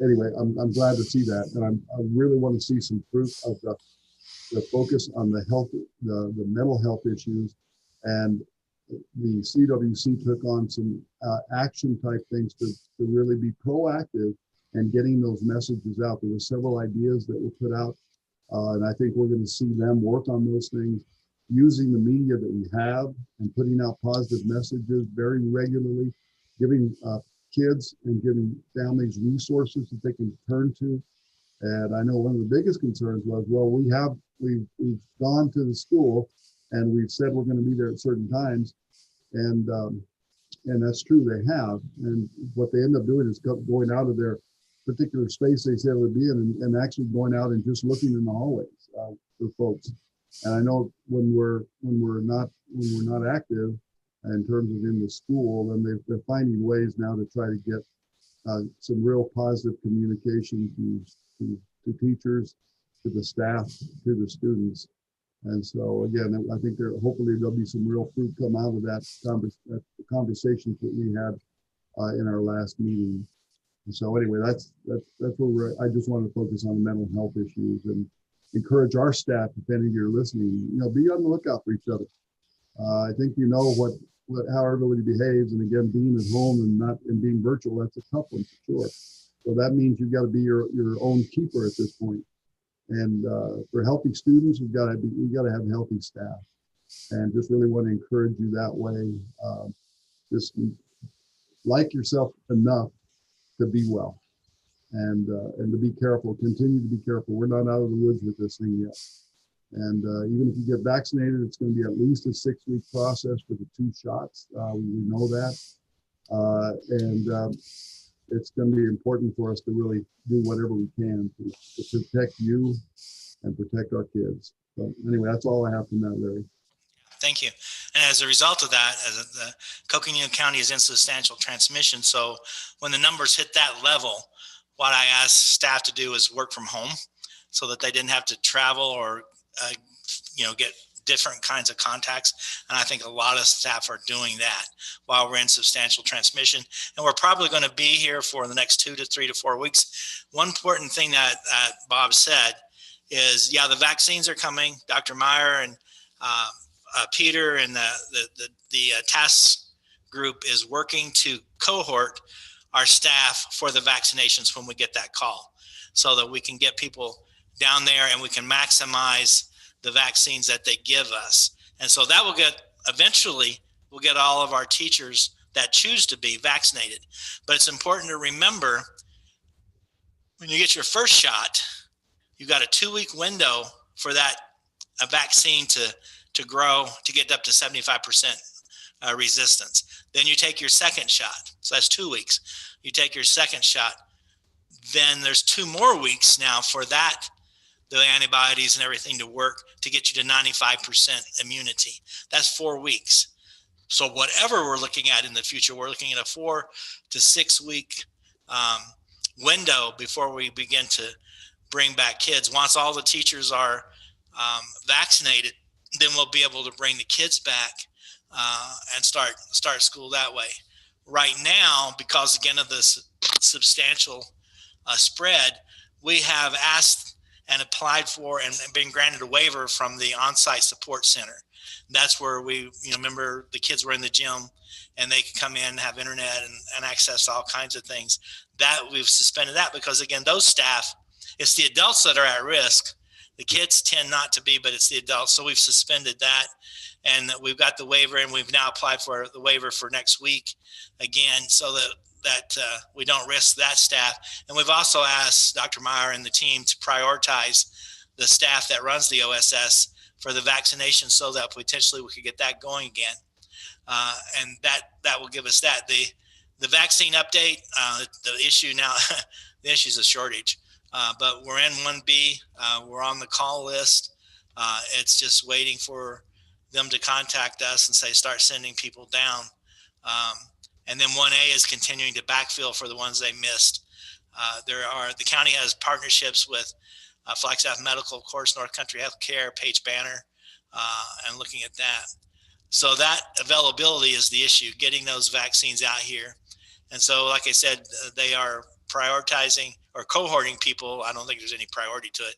anyway, I'm glad to see that. And I really want to see some fruit of the focus on the health, the mental health issues. And the CWC took on some action type things to really be proactive and getting those messages out. There were several ideas that were put out, and I think we're going to see them work on those things, using the media that we have and putting out positive messages very regularly, giving kids and giving families resources that they can turn to. And I know one of the biggest concerns was, well, we've gone to the school and we've said we're going to be there at certain times, and that's true, they have. And what they end up doing is going out of their particular space they said it would be in, and actually going out and just looking in the hallways for folks. And I know when we're not active in terms of in the school, then they're finding ways now to try to get some real positive communication to teachers, to the staff, to the students. And so again, I think hopefully there'll be some real fruit come out of that conversations that we had in our last meeting. And so anyway, that's where I just want to focus on the mental health issues and encourage our staff, if any of you are listening, be on the lookout for each other. I think how everybody behaves, and again, being at home and being virtual, that's a tough one for sure. So that means you've got to be your own keeper at this point. And for healthy students, we've got to have healthy staff, and just really want to encourage you that way. Just like yourself enough to be well, and to be careful. Continue to be careful. We're not out of the woods with this thing yet. And even if you get vaccinated, it's going to be at least a 6-week process for the 2 shots. We know that, and it's going to be important for us to really do whatever we can to protect you and protect our kids. So anyway, that's all I have from that, Larry. Thank you. And as a result of that, the Coconino County is in substantial transmission. So when the numbers hit that level, what I asked staff to do is work from home so that they didn't have to travel or, get different kinds of contacts. And I think a lot of staff are doing that while we're in substantial transmission. And we're probably going to be here for the next 2 to 3 to 4 weeks. One important thing that Bob said is, the vaccines are coming. Dr. Meyer and Peter and the task group is working to cohort our staff for the vaccinations when we get that call, so that we can get people down there and we can maximize the vaccines that they give us. And so that eventually we'll get all of our teachers that choose to be vaccinated. But it's important to remember, when you get your first shot, you've got a 2-week window for that vaccine to grow, to get up to 75% resistance. Then you take your second shot. So that's 2 weeks. You take your second shot. Then there's 2 more weeks now for the antibodies and everything to work to get you to 95% immunity. That's 4 weeks. So whatever we're looking at in the future, we're looking at a 4 to 6 week window before we begin to bring back kids. Once all the teachers are vaccinated, then we'll be able to bring the kids back and start school that way. Right now, because again of this substantial spread, we have asked and applied for and been granted a waiver from the on-site support center. That's where we, remember the kids were in the gym and they can come in and have internet and access to all kinds of things. That we've suspended that because, again, those staff, it's the adults that are at risk. The kids tend not to be, but it's the adults. So we've suspended that, and we've got the waiver, and we've now applied for the waiver for next week again, so that we don't risk that staff. And we've also asked Dr. Meyer and the team to prioritize the staff that runs the OSS for the vaccination, so that potentially we could get that going again. And that will give us that. The vaccine update, the issue now, the issue is a shortage. But we're in 1B. We're on the call list. It's just waiting for them to contact us and say, start sending people down. And then 1A is continuing to backfill for the ones they missed. The county has partnerships with Flagstaff Medical, of course, North Country Healthcare, Page Banner, and looking at that. So that availability is the issue, getting those vaccines out here. And so, like I said, they are prioritizing or cohorting people. I don't think there's any priority to it.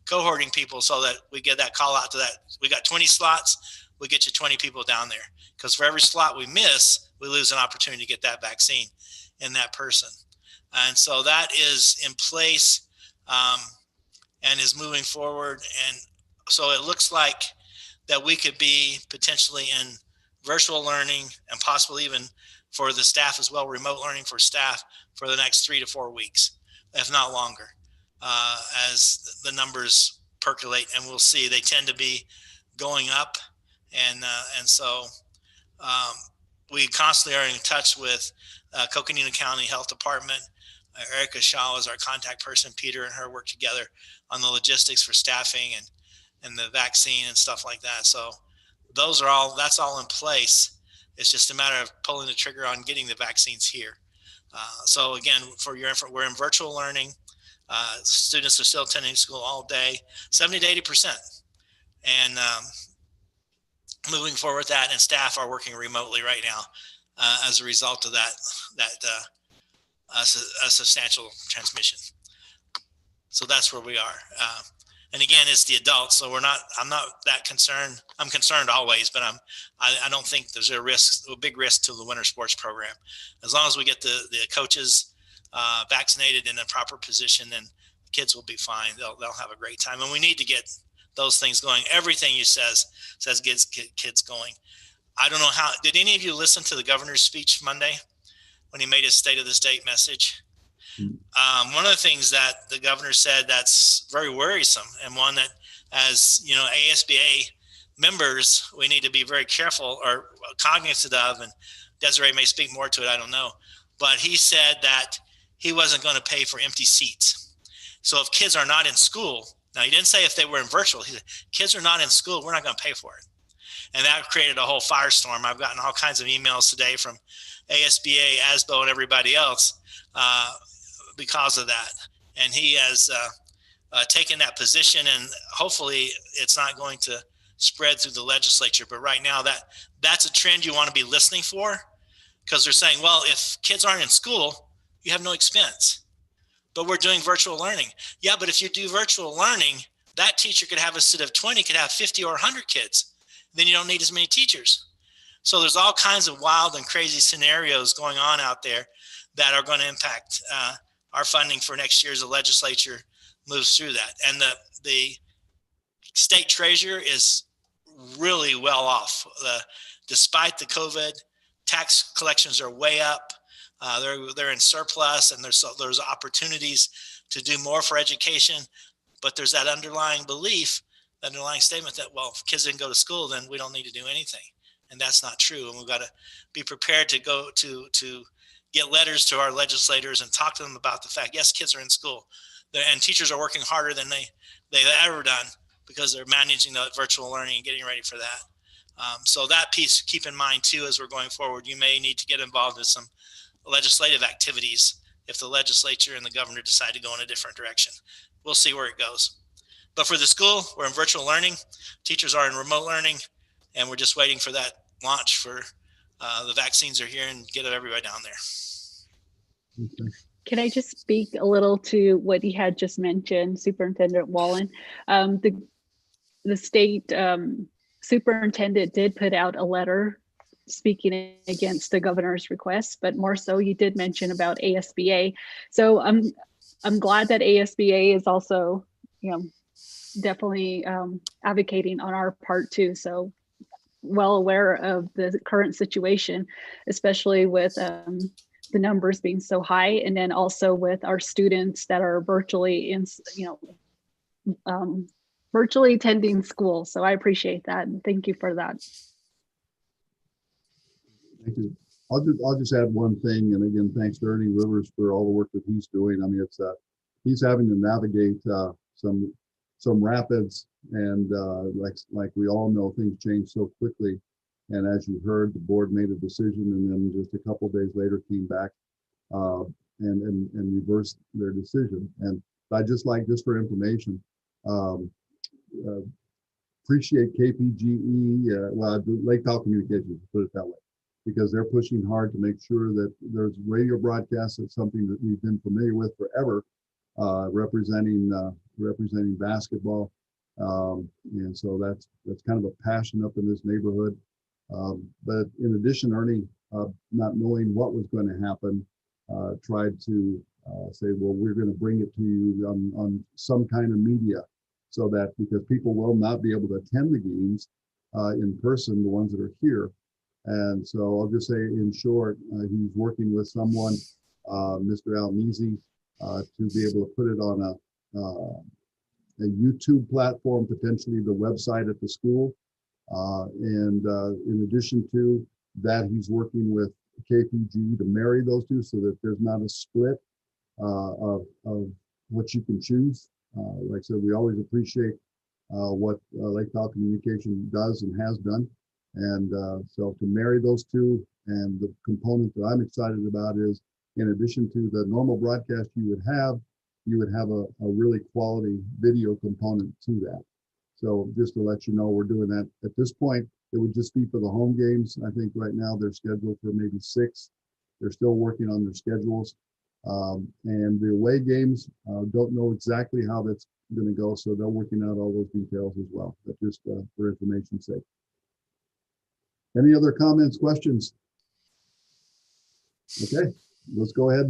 Cohorting people so that we get that call out to that. We got 20 slots. We get you 20 people down there, because for every slot we miss, we lose an opportunity to get that vaccine in that person. And so that is in place and is moving forward. And so it looks like that we could be potentially in virtual learning, and possibly even for the staff as well, remote learning for staff for the next 3 to 4 weeks, if not longer, as the numbers percolate. And we'll see, they tend to be going up. And so we constantly are in touch with Coconino County Health Department. Erica Shaw is our contact person. Peter and her work together on the logistics for staffing and the vaccine and stuff like that. So that's all in place. It's just a matter of pulling the trigger on getting the vaccines here. So again, for your info, we're in virtual learning. Students are still attending school all day, 70 to 80%. And moving forward with that, and staff are working remotely right now as a result of that a substantial transmission. So that's where we are. And again, it's the adults, so I'm not that concerned. I'm concerned always, but I don't think there's a big risk to the winter sports program. As long as we get the coaches vaccinated in a proper position, then the kids will be fine. They'll have a great time. And we need to get those things going. Everything you says gets kids going. I don't know how, did any of you listen to the governor's speech Monday when he made his State of the State message? One of the things that the governor said that's very worrisome, and one that, as you know, ASBA members, we need to be very careful or cognizant of, and Desiree may speak more to it, I don't know, but he said that he wasn't going to pay for empty seats. So if kids are not in school, now he didn't say if they were in virtual, he said, kids are not in school, we're not going to pay for it. And that created a whole firestorm. I've gotten all kinds of emails today from ASBA, ASBO, and everybody else because of that. And he has taken that position, and hopefully it's not going to spread through the legislature. But right now that's a trend you want to be listening for, because they're saying, well, if kids aren't in school, you have no expense. But we're doing virtual learning. Yeah, but if you do virtual learning, that teacher could have a set of 20, could have 50 or 100 kids. Then you don't need as many teachers. So there's all kinds of wild and crazy scenarios going on out there that are going to impact our funding for next year as the legislature moves through that. And the state treasurer is really well off. Despite the COVID, tax collections are way up. They're in surplus, and there's opportunities to do more for education. But there's that underlying belief, that underlying statement that, well, if kids didn't go to school, then we don't need to do anything. And that's not true. And we've got to be prepared to go to get letters to our legislators and talk to them about the fact, yes, kids are in school, and teachers are working harder than they've ever done, because they're managing the virtual learning and getting ready for that. So that piece, keep in mind too, as we're going forward. You may need to get involved with some legislative activities if the legislature and the governor decide to go in a different direction. We'll see where it goes. But for the school, we're in virtual learning. Teachers are in remote learning, and we're just waiting for that launch for the vaccines are here and get everybody down there. Okay. Can I just speak a little to what he had just mentioned, Superintendent Wallen? The state superintendent did put out a letter speaking against the governor's request, but more so you did mention about ASBA. So I'm glad that ASBA is also, definitely advocating on our part too. So well aware of the current situation, especially with the numbers being so high, and then also with our students that are virtually virtually attending school. So I appreciate that, and thank you for that. Thank you. I'll just add one thing, and again, thanks to Ernie Rivers for all the work that he's doing. I mean, it's he's having to navigate some rapids, and like we all know, things change so quickly. And as you heard, the board made a decision, and then just a couple of days later came back and reversed their decision. And I just for information, appreciate KPGE, Lake Powell Communications, put it that way, because they're pushing hard to make sure that there's radio broadcasts. It's something that we've been familiar with forever, representing basketball, and so that's kind of a passion up in this neighborhood. But in addition, Ernie, not knowing what was going to happen, tried to say, well, we're going to bring it to you on some kind of media, so that because people will not be able to attend the games in person, the ones that are here. And so I'll just say in short, he's working with someone, Mr. Almezi, to be able to put it on a YouTube platform, potentially the website at the school. And in addition to that, he's working with KPG to marry those two so that there's not a split of what you can choose. Like I said, we always appreciate what Lake Powell Communication does and has done. And so to marry those two, and the component that I'm excited about is, in addition to the normal broadcast you would have a really quality video component to that. So just to let you know, we're doing that. At this point, it would just be for the home games. I think right now they're scheduled for maybe 6. They're still working on their schedules. And the away games, don't know exactly how that's going to go. So they're working out all those details as well, but just for information's sake. Any other comments, questions? Okay, let's go ahead.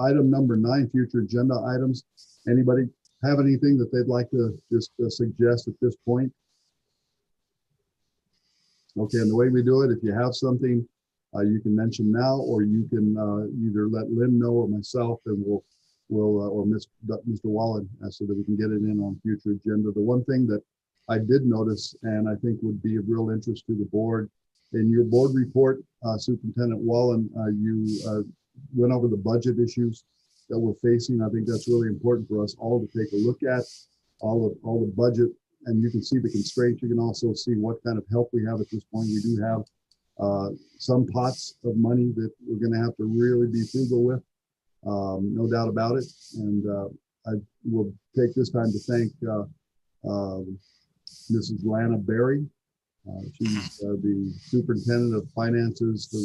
Item number 9, future agenda items. Anybody have anything that they'd like to just suggest at this point? Okay, and the way we do it, if you have something, you can mention now, or you can either let Lynn know or myself, and we'll or Mr. Wallen, so that we can get it in on future agenda. The one thing that I did notice, and I think would be of real interest to the board, in your board report, Superintendent Wallen, you went over the budget issues that we're facing. I think that's really important for us all to take a look at, all the budget, and you can see the constraints. You can also see what kind of help we have at this point. We do have some pots of money that we're going to have to really be frugal with, no doubt about it. And I will take this time to thank Mrs. Lana Berry. She's the superintendent of finances for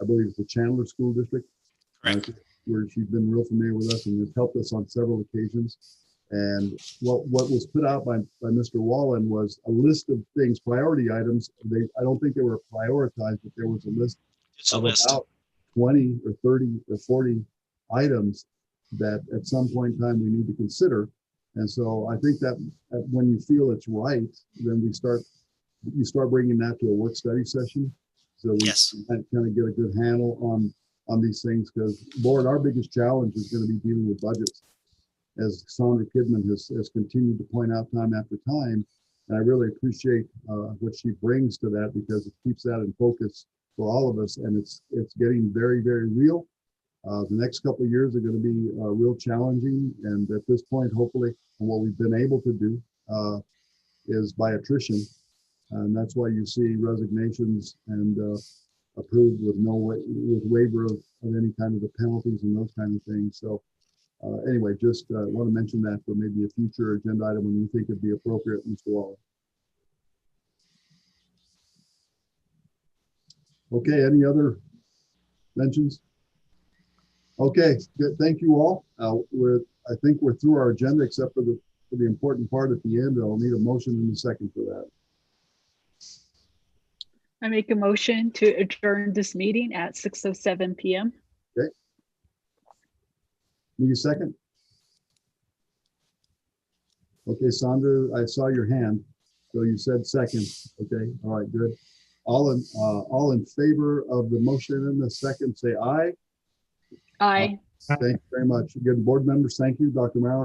I believe it's the Chandler School District. Correct. Where she's been real familiar with us and has helped us on several occasions. And what was put out by Mr. Wallen was a list of things, priority items. I don't think they were prioritized, but there was a list of about 20 or 30 or 40 items that at some point in time we need to consider. And so I think that when you feel it's right, then you start bringing that to a work study session. So we kind of get a good handle on these things, because board, our biggest challenge is going to be dealing with budgets, as Sandra Kidman has continued to point out time after time. And I really appreciate what she brings to that, because it keeps that in focus for all of us. And it's getting very, very real. The next couple of years are going to be real challenging. And at this point, hopefully, what we've been able to do is by attrition. And that's why you see resignations and approved with with waiver of any kind of the penalties and those kind of things. So anyway, just want to mention that for maybe a future agenda item when you think it'd be appropriate, Mr. Waller. Okay, any other mentions? Okay, good. Thank you all. I think we're through our agenda except for the important part at the end. I'll need a motion in a second for that. I make a motion to adjourn this meeting at 6:07 p.m. Need a second? Okay, Sandra, I saw your hand. So you said second. Okay, all right, good. All in favor of the motion and the second, say aye. Aye. Thank you very much. Good board members. Thank you, Dr. Maurer.